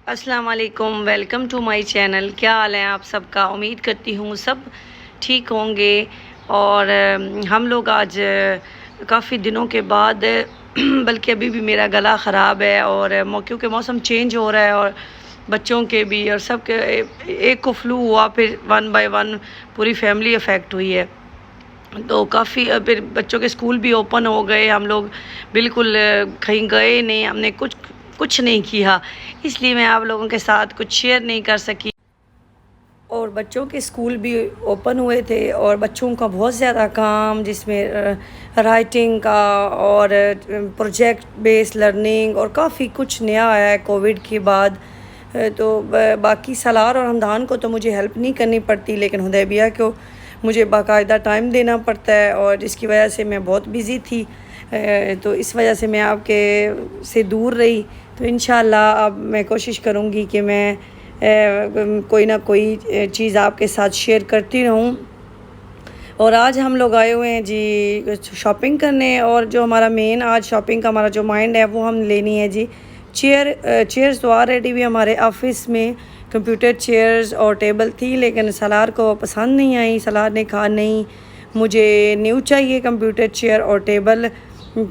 अस्सलाम वालेकुम, welcome to my channel. क्या हाल है आप सबका? उम्मीद करती हूँ सब ठीक होंगे। और हम लोग आज काफ़ी दिनों के बाद बल्कि अभी भी मेरा गला ख़राब है और क्योंकि मौसम चेंज हो रहा है और बच्चों के भी और सब के एक को फ्लू हुआ, फिर वन बाय वन पूरी फैमिली अफेक्ट हुई है। तो काफ़ी फिर बच्चों के स्कूल भी ओपन हो गए, हम लोग बिल्कुल कहीं गए नहीं, हमने कुछ कुछ नहीं किया, इसलिए मैं आप लोगों के साथ कुछ शेयर नहीं कर सकी। और बच्चों के स्कूल भी ओपन हुए थे और बच्चों का बहुत ज़्यादा काम, जिसमें राइटिंग का और प्रोजेक्ट बेस्ड लर्निंग और काफ़ी कुछ नया आया है कोविड के बाद। तो बाकी सलार और हमदान को तो मुझे हेल्प नहीं करनी पड़ती, लेकिन हुदैबिया को मुझे बाकायदा टाइम देना पड़ता है और जिसकी वजह से मैं बहुत बिज़ी थी। तो इस वजह से मैं आपके से दूर रही। तो इंशाल्लाह अब मैं कोशिश करूँगी कि मैं कोई ना कोई चीज़ आपके साथ शेयर करती रहूँ। और आज हम लोग आए हुए हैं जी शॉपिंग करने, और जो हमारा मेन आज शॉपिंग का हमारा जो माइंड है वो हम लेनी है जी चेयर्स। तो ऑलरेडी भी हमारे ऑफिस में कंप्यूटर चेयर्स और टेबल थी, लेकिन सलार को पसंद नहीं आई। सलार ने कहा नहीं, मुझे न्यू चाहिए कंप्यूटर चेयर और टेबल।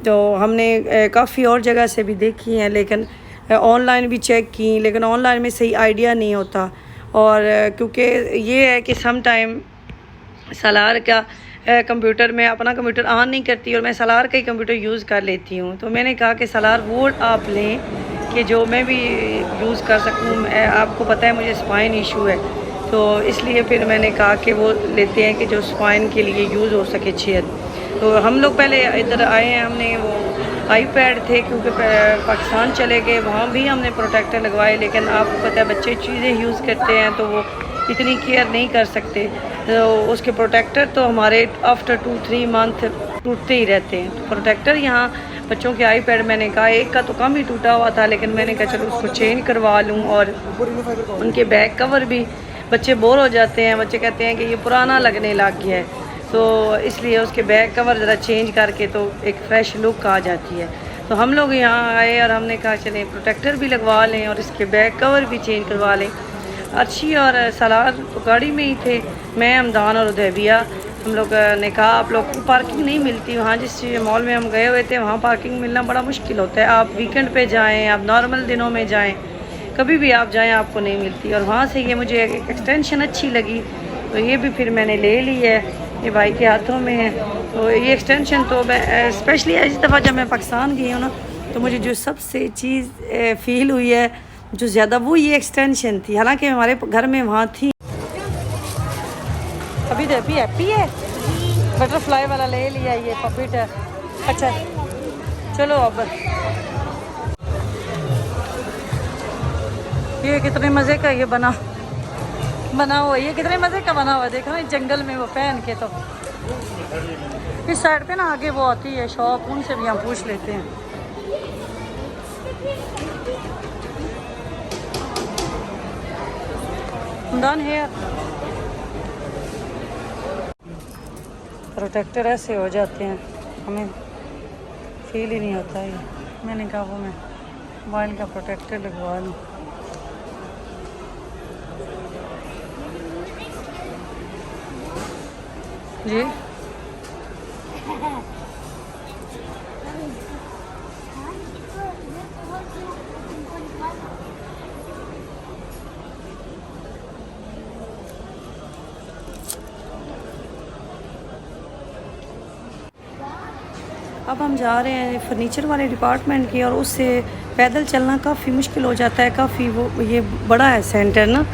तो हमने काफ़ी और जगह से भी देखी हैं, लेकिन ऑनलाइन भी चेक की, लेकिन ऑनलाइन में सही आइडिया नहीं होता। और क्योंकि ये है कि सम टाइम सलार का कंप्यूटर में अपना कंप्यूटर ऑन नहीं करती और मैं सलार का ही कंप्यूटर यूज़ कर लेती हूँ। तो मैंने कहा कि सलार वो आप लें कि जो मैं भी यूज़ कर सकूँ। आपको पता है मुझे स्पाइन इशू है, तो इसलिए फिर मैंने कहा कि वो लेते हैं कि जो स्पाइन के लिए यूज़ हो सके चेयर। तो हम लोग पहले इधर आए हैं, हमने वो आईपैड थे क्योंकि पाकिस्तान चले गए, वहाँ भी हमने प्रोटेक्टर लगवाए, लेकिन आपको पता है बच्चे चीज़ें यूज़ करते हैं तो वो इतनी केयर नहीं कर सकते। तो उसके प्रोटेक्टर तो हमारे आफ्टर 2-3 मंथ टूटते ही रहते हैं। तो प्रोटेक्टर यहाँ बच्चों के आईपैड, मैंने कहा एक का तो कम ही टूटा हुआ था, लेकिन मैंने कहा चलो उसको चेंज करवा लूँ। और उनके बैक कवर भी, बच्चे बोर हो जाते हैं, बच्चे कहते हैं कि ये पुराना लगने लग गया है, तो इसलिए उसके बैक कवर ज़रा चेंज करके तो एक फ़्रेश लुक आ जाती है। तो हम लोग यहाँ आए और हमने कहा चलें प्रोटेक्टर भी लगवा लें और इसके बैक कवर भी चेंज करवा लें। अर्शी और सलार तो गाड़ी में ही थे, मैं हमदान और उदैबिया। हम लोग ने कहा आप लोग को पार्किंग नहीं मिलती वहाँ, जिस मॉल में हम गए हुए थे वहाँ पार्किंग मिलना बड़ा मुश्किल होता है। आप वीकेंड पे जाएँ, आप नॉर्मल दिनों में जाएँ, कभी भी आप जाएँ आपको नहीं मिलती। और वहाँ से ये मुझे एक एक्सटेंशन अच्छी लगी, तो ये भी फिर मैंने ले ली है, ये भाई के हाथों में है। तो ये एक्सटेंशन तो मैं स्पेशली इस दफ़ा जब मैं पाकिस्तान गई हूँ ना, तो मुझे जो सबसे चीज़ फ़ील हुई है जो ज़्यादा, वो ये एक्सटेंशन थी। हालांकि हमारे घर में वहाँ थी। अभी तो हैप्पी है, बटरफ्लाई वाला ले लिया, ये पपिट है। अच्छा चलो अब ये कितने मज़े का ये बना हुआ, ये कितने मज़े का बना हुआ, देखो ना जंगल में वो पहन के। तो इस साइड पे ना आगे वो आती है शॉप, उनसे भी हम पूछ लेते हैं। डन हेयर प्रोटेक्टर ऐसे हो जाते हैं, हमें फील ही नहीं होता है। मैंने कहा वो मैं मोबाइल का प्रोटेक्टर लगवा लूँ। जी अब हम जा रहे हैं फर्नीचर वाले डिपार्टमेंट की, और उससे पैदल चलना काफ़ी मुश्किल हो जाता है, काफ़ी वो ये बड़ा है सेंटर ना।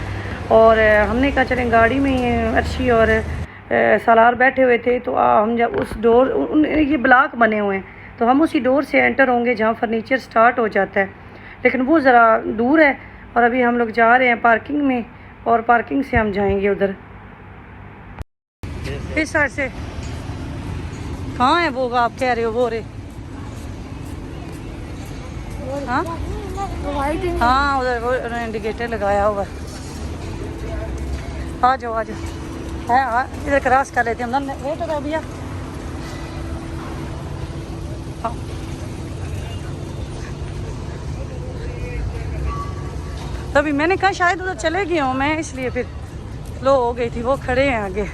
और हमने कहा चलें गाड़ी में अर्शी और सलार बैठे हुए थे, तो हम जब उस डोर ये ब्लॉक बने हुए हैं, तो हम उसी डोर से एंटर होंगे जहाँ फर्नीचर स्टार्ट हो जाता है, लेकिन वो ज़रा दूर है। और अभी हम लोग जा रहे हैं पार्किंग में, और पार्किंग से हम जाएंगे उधर इस साइड से। कहाँ है वो आप कह रहे हो वो रे? हाँ हाँ उधर वो इंडिकेटर लगाया हुआ। आ जाओ आ जाओ, है हाँ इधर क्रॉस कर लेते हैं हम। वेट हो भैया, हाँ तभी मैंने कहा शायद उधर चले गई हूँ मैं, इसलिए फिर लो हो गई थी। वो खड़े हैं आगे,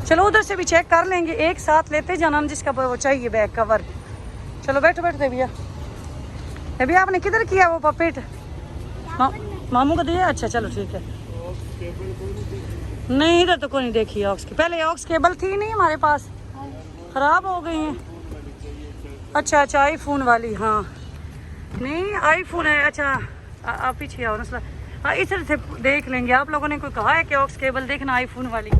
चलो उधर से भी चेक कर लेंगे, एक साथ लेते जाना जिसका वो चाहिए बैग कवर। चलो बैठो बैठो देविया। देविया आपने किधर किया वो पपेट? मामू को दिया? अच्छा चलो ठीक है। नहीं इधर तो कोई नहीं देखी ऑक्स की। पहले ऑक्स केबल थी नहीं हमारे पास, ख़राब हो गई हैं। अच्छा अच्छा आईफोन वाली, हाँ नहीं आईफोन है। अच्छा आप पीछे आओ ना, हाँ इस तरह से देख लेंगे। आप लोगों ने कोई कहा है कि ऑक्स केबल देखना आईफोन वाली?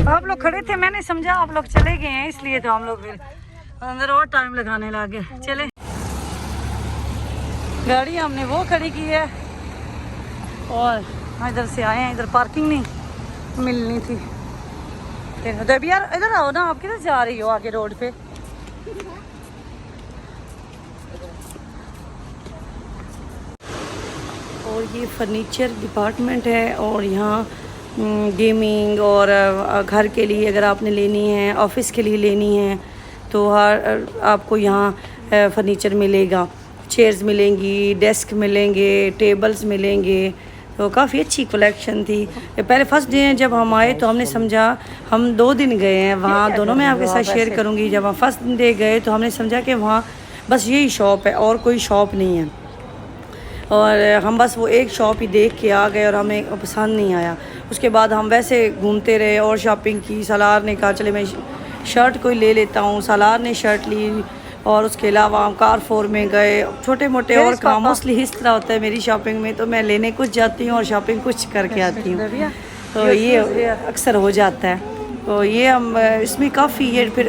आप लोग खड़े थे, मैंने समझा आप लोग चले गए हैं, इसलिए तो हम लोग फिर अंदर और टाइम लगाने लगे। चले गाड़ी हमने वो खड़ी की है और इधर से आए हैं, इधर पार्किंग नहीं मिलनी थी। फिर यार इधर आओ ना, आप किधर जा रही हो आगे रोड पे? और ये फर्नीचर डिपार्टमेंट है और यहाँ गेमिंग और घर के लिए अगर आपने लेनी है, ऑफिस के लिए लेनी है तो हर आपको यहाँ फर्नीचर मिलेगा। चेयर्स मिलेंगी, डेस्क मिलेंगे, टेबल्स मिलेंगे। तो काफ़ी अच्छी कलेक्शन थी। पहले फर्स्ट डे जब हम आए तो हमने समझा, हम 2 दिन गए हैं वहाँ, दोनों मैं आपके साथ शेयर करूँगी। जब हम फर्स्ट डे गए तो हमने समझा कि वहाँ बस यही शॉप है और कोई शॉप नहीं है, और हम बस वो एक शॉप ही देख के आ गए और हमें पसंद नहीं आया। उसके बाद हम वैसे घूमते रहे और शॉपिंग की। सालार ने कहा चले मैं शर्ट कोई ले लेता हूँ, सालार ने शर्ट ली। और उसके अलावा हम कारफोर में गए, छोटे मोटे और काम। मोस्टली इस तरह होता है मेरी शॉपिंग में, तो मैं लेने कुछ जाती हूँ और शॉपिंग कुछ करके आती हूँ, तो ये अक्सर हो जाता है। तो ये हम इसमें काफ़ी ये फिर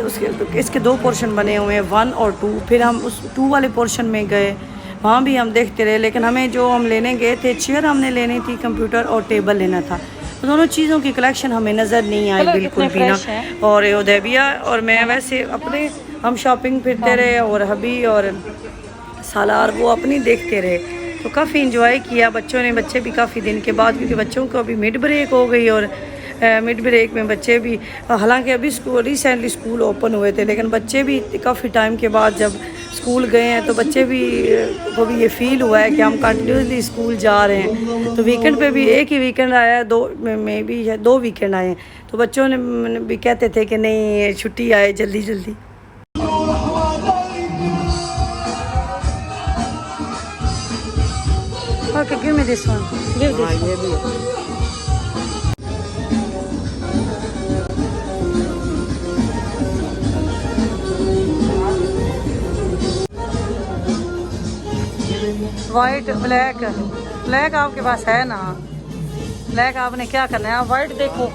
इसके 2 पोर्शन बने हुए हैं, 1 और 2। फिर हम उस 2 वाले पोर्शन में गए, वहाँ भी हम देखते रहे। लेकिन हमें जो हम लेने गए थे, चेयर हमने लेनी थी, कंप्यूटर और टेबल लेना था। तो दोनों चीज़ों की कलेक्शन हमें नज़र नहीं आई बिल्कुल भी ना। और उदैबिया और मैं वैसे अपने हम शॉपिंग फिरते रहे और हबी और सालार वो अपनी देखते रहे। तो काफ़ी इंजॉय किया बच्चों ने, बच्चे भी काफ़ी दिन के बाद, क्योंकि बच्चों को अभी मिड ब्रेक हो गई और मिड ब्रेक में बच्चे भी, हालांकि अभी स्कूल रिसेंटली स्कूल ओपन हुए थे, लेकिन बच्चे भी काफ़ी टाइम के बाद जब स्कूल गए हैं तो बच्चे भी को भी ये फ़ील हुआ है कि हम कंटिन्यूसली स्कूल जा रहे हैं। तो वीकेंड पे भी एक ही वीकेंड आया है, 2 में भी है 2 वीकेंड आए हैं। तो बच्चों ने भी कहते थे कि नहीं छुट्टी आए जल्दी जल्दी। Okay, give me this one. Give this one. White black, black आपके पास है ना? ब्लैक आपने क्या करना है? आप वाइट देखो,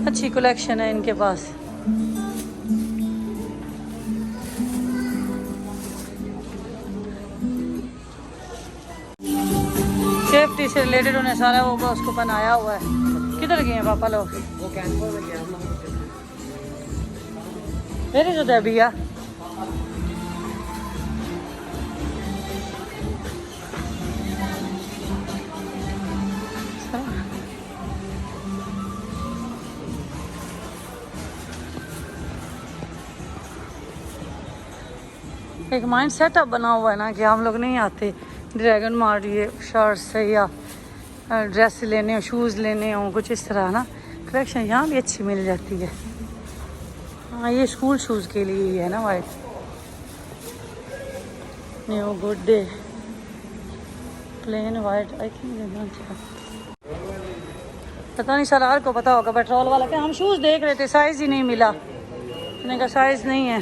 अच्छी कलेक्शन है इनके पास। सेफ्टी से रिलेटेड उन्हें सारा वो उसको बनाया हुआ है। किधर गए हैं पापा लोग? वो कैंपर में गया मेरे जो है भैया। एक माइंड सेटअप बना हुआ है ना कि हम लोग नहीं आते ड्रैगन मार्ट ये शर्ट्स से या ड्रेस लेने हो, शूज़ लेने हो, कुछ इस तरह ना। कलेक्शन यहाँ भी अच्छी मिल जाती है। हाँ ये स्कूल शूज़ के लिए ही है ना, white new good day plain white. I think पता नहीं सरार को पता होगा, पेट्रोल वाला। क्या हम शूज़ देख रहे थे, साइज़ ही नहीं मिला। मैंने कहा साइज़ नहीं है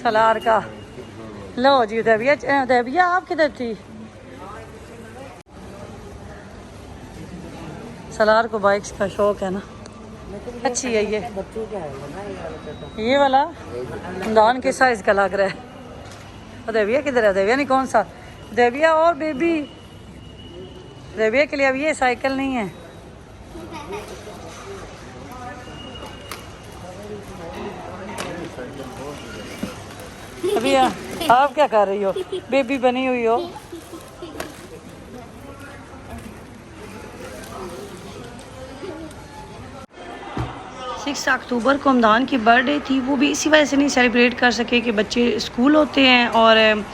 सलार का। लो जी उदैबिया, उदैबिया आप किधर थी? सलार को बाइक्स का शौक है ना, अच्छी है ये वाला दान के साइज का लग रहा है। उदैबिया किधर है? उदैबिया नहीं, कौन सा उदैबिया? और बेबी उदैबिया के लिए अब ये साइकिल नहीं है। अभी आप क्या कर रही हो? बेबी बनी हुई हो। 6 अक्टूबर को हमदान की बर्थडे थी, वो भी इसी वजह से नहीं सेलिब्रेट कर सके कि बच्चे स्कूल होते हैं और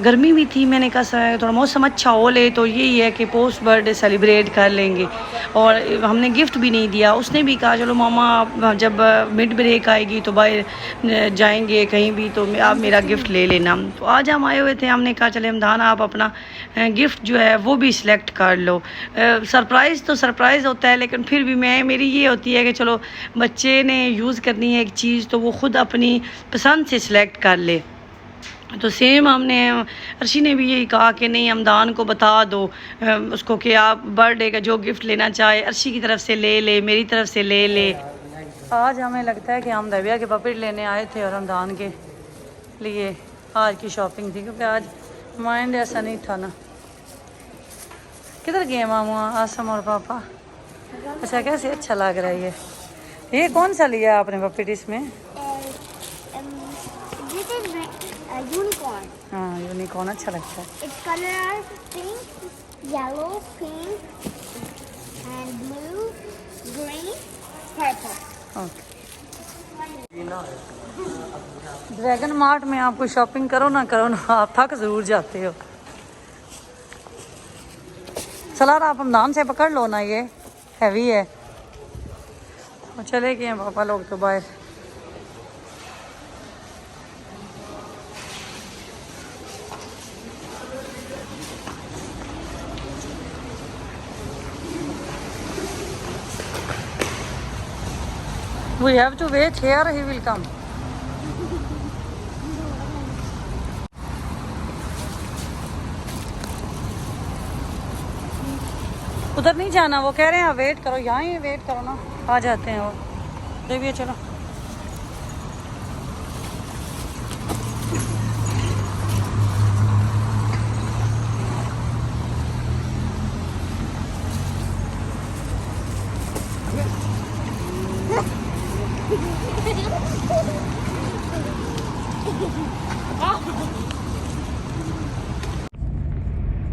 गर्मी भी थी। मैंने कहा थोड़ा मौसम अच्छा हो ले तो यही है कि पोस्ट बर्थडे सेलिब्रेट कर लेंगे। और हमने गिफ्ट भी नहीं दिया। उसने भी कहा चलो मामा जब मिड ब्रेक आएगी तो बाहर जाएंगे कहीं भी तो आप मेरा गिफ्ट ले लेना। तो आज हम आए हुए थे, हमने कहा चले हमदान आप अपना गिफ्ट जो है वो भी सिलेक्ट कर लो। सरप्राइज़ तो सरप्राइज़ होता है, लेकिन फिर भी मेरी ये होती है कि चलो बच्चे ने यूज़ करनी है एक चीज़ तो वो ख़ुद अपनी पसंद से सिलेक्ट कर ले। तो सेम हमने अर्शी ने भी यही कहा कि नहीं हमदान को बता दो उसको कि आप बर्थडे का जो गिफ्ट लेना चाहे अर्शी की तरफ से ले ले, मेरी तरफ से ले ले। आज हमें लगता है कि हम दबिया के पपेट लेने आए थे और हमदान के लिए आज की शॉपिंग थी, क्योंकि आज माइंड ऐसा नहीं था ना। किधर गए मामू आसम और पापा? अच्छा कैसे अच्छा लग रहा है ये कौन सा लिया आपने पपेट इसमें? यूनिकॉर्न। हाँ यूनिकॉर्न अच्छा लगता है। Its colors pink, yellow, pink and blue, green, purple. Dragon mart में आपको शॉपिंग करो ना आप थक ज़रूर जाते हो। सलार आप हमदान से पकड़ लो ना, ये हैवी है। और चले गए हैं पापा लोग तो बाहर। We have to wait here, he will come. उधर नहीं जाना, वो कह रहे हैं वेट करो, यहाँ ही वेट करो ना, आ जाते हैं वो। देखिए चलो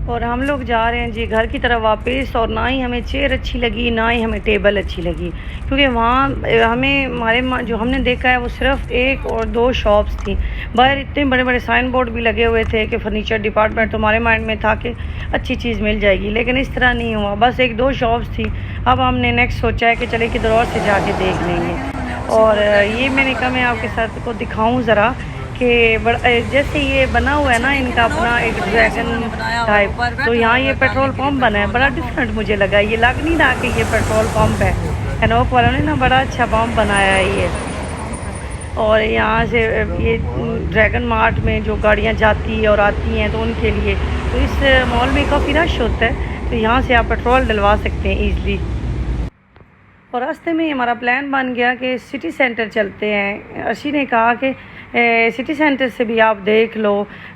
और हम लोग जा रहे हैं जी घर की तरफ वापस। और ना ही हमें चेयर अच्छी लगी ना ही हमें टेबल अच्छी लगी, क्योंकि वहाँ हमें जो हमने देखा है वो सिर्फ 1 और 2 शॉप्स थी। बाहर इतने बड़े बड़े साइन बोर्ड भी लगे हुए थे कि फ़र्नीचर डिपार्टमेंट, तो हमारे माइंड में था कि अच्छी चीज़ मिल जाएगी, लेकिन इस तरह नहीं हुआ। बस 1-2 शॉप्स थी। अब हमने नेक्स्ट सोचा है कि चले किधर और से जाके देख लेंगे। और ये मैंने कहा मैं आपके साथ को दिखाऊँ ज़रा कि जैसे ये बना हुआ है ना इनका अपना एक ड्रैगन टाइप, तो यहाँ ये पेट्रोल पंप बना है, बड़ा डिफरेंट मुझे लगा। ये लग नहीं रहा कि ये पेट्रोल पंप है। एनोक वालों ने ना बड़ा अच्छा पंप बनाया है ये। और यहाँ से ये ड्रैगन मार्ट में जो गाड़ियाँ जाती है और आती हैं तो उनके लिए, तो इस मॉल में काफ़ी रश होता है, तो यहाँ से आप पेट्रोल डलवा सकते हैं ईज़िली। और रास्ते में हमारा प्लान बन गया कि सिटी सेंटर चलते हैं। अर्शी ने कहा कि सिटी सेंटर से भी आप देख लो।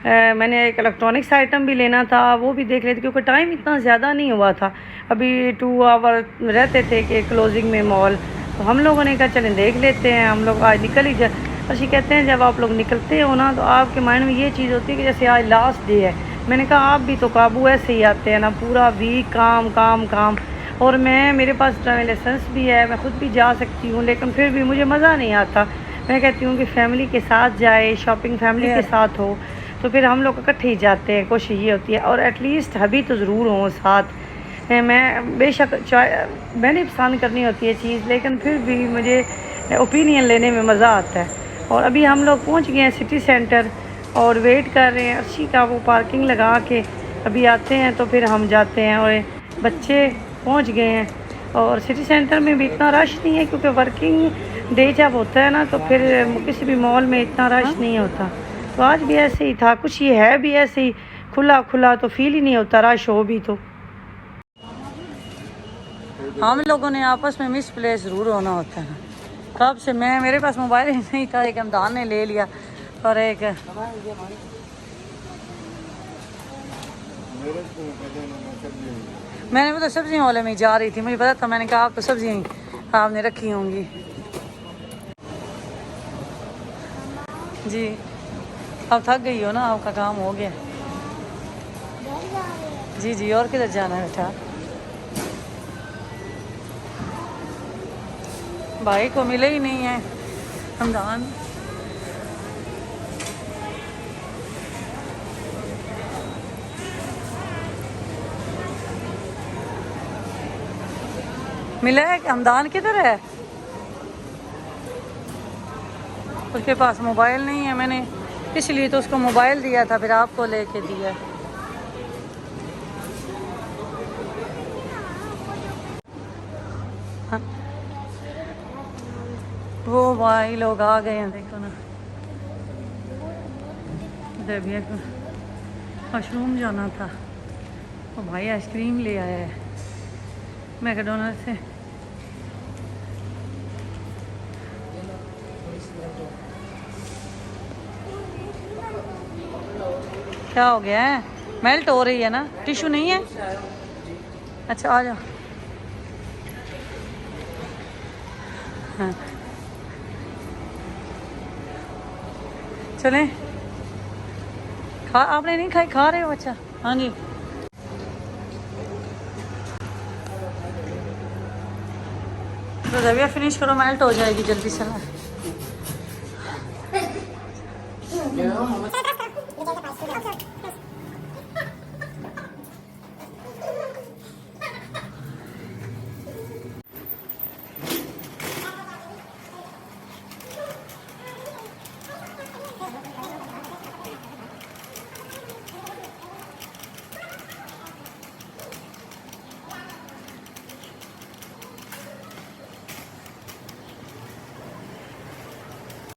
मैंने एक इलेक्ट्रॉनिक्स आइटम भी लेना था, वो भी देख लेते, क्योंकि टाइम इतना ज़्यादा नहीं हुआ था, अभी 2 आवर रहते थे कि क्लोजिंग में मॉल। तो हम लोगों ने कहा चलें देख लेते हैं, हम लोग आज निकल ही जाए। अर्शी कहते हैं जब आप लोग निकलते हो ना तो आपके माइंड में ये चीज़ होती है कि जैसे आज लास्ट डे है। मैंने कहा आप भी तो काबू ऐसे ही आते हैं ना, पूरा वीक काम काम काम। और मेरे पास ड्राइविंग लाइसेंस भी है, मैं ख़ुद भी जा सकती हूँ, लेकिन फिर भी मुझे मज़ा नहीं आता। मैं कहती हूँ कि फैमिली के साथ जाए, शॉपिंग फैमिली के साथ हो, तो फिर हम लोग इकट्ठे ही जाते हैं। कोशिश ये होती है, और एटलीस्ट अभी तो ज़रूर हों साथ। मैं बेशक मैंने पसंद करनी होती है चीज़, लेकिन फिर भी मुझे ओपिनियन लेने में मज़ा आता है। और अभी हम लोग पहुँच गए हैं सिटी सेंटर और वेट कर रहे हैं अर्शी का, वो पार्किंग लगा के अभी आते हैं तो फिर हम जाते हैं। और बच्चे पहुंच गए हैं। और सिटी सेंटर में भी इतना रश नहीं है, क्योंकि वर्किंग डे जब होता है ना तो फिर किसी भी मॉल में इतना रश नहीं होता। तो आज भी ऐसे ही था, कुछ ये है भी ऐसे ही खुला खुला, तो फील ही नहीं होता रश हो भी। तो हम लोगों ने आपस में मिस प्लेस ज़रूर होना होता है। कब से मेरे पास मोबाइल ही नहीं था, एक हमदान ने ले लिया और एक मैंने भी तो सब्जियों वाले में जा रही थी, मुझे पता था। मैंने कहा आप तो सब्जियाँ आपने रखी होंगी जी। अब थक गई हो ना, आपका काम हो गया जी जी। और किधर जाना है बेटा? भाई को मिले ही नहीं है हमदान। मिला है कि हमदान किधर है? उसके पास मोबाइल नहीं है, मैंने इसलिए तो उसको मोबाइल दिया था, फिर आपको लेके दिया। हाँ। वो भाई लोग आ गए हैं, देखो ना। देविया को मशरूम जाना था, वो भाई आइसक्रीम ले आया है मैकडोनल्ड से। क्या हो गया है? मेल्ट हो रही है ना? टिश्यू नहीं है? अच्छा आ जाओ। हाँ चलें। खा आपने नहीं खाई? खा रहे हो? अच्छा हाँ जी। तो जब फिनिश करो, मेल्ट हो जाएगी जल्दी से ना।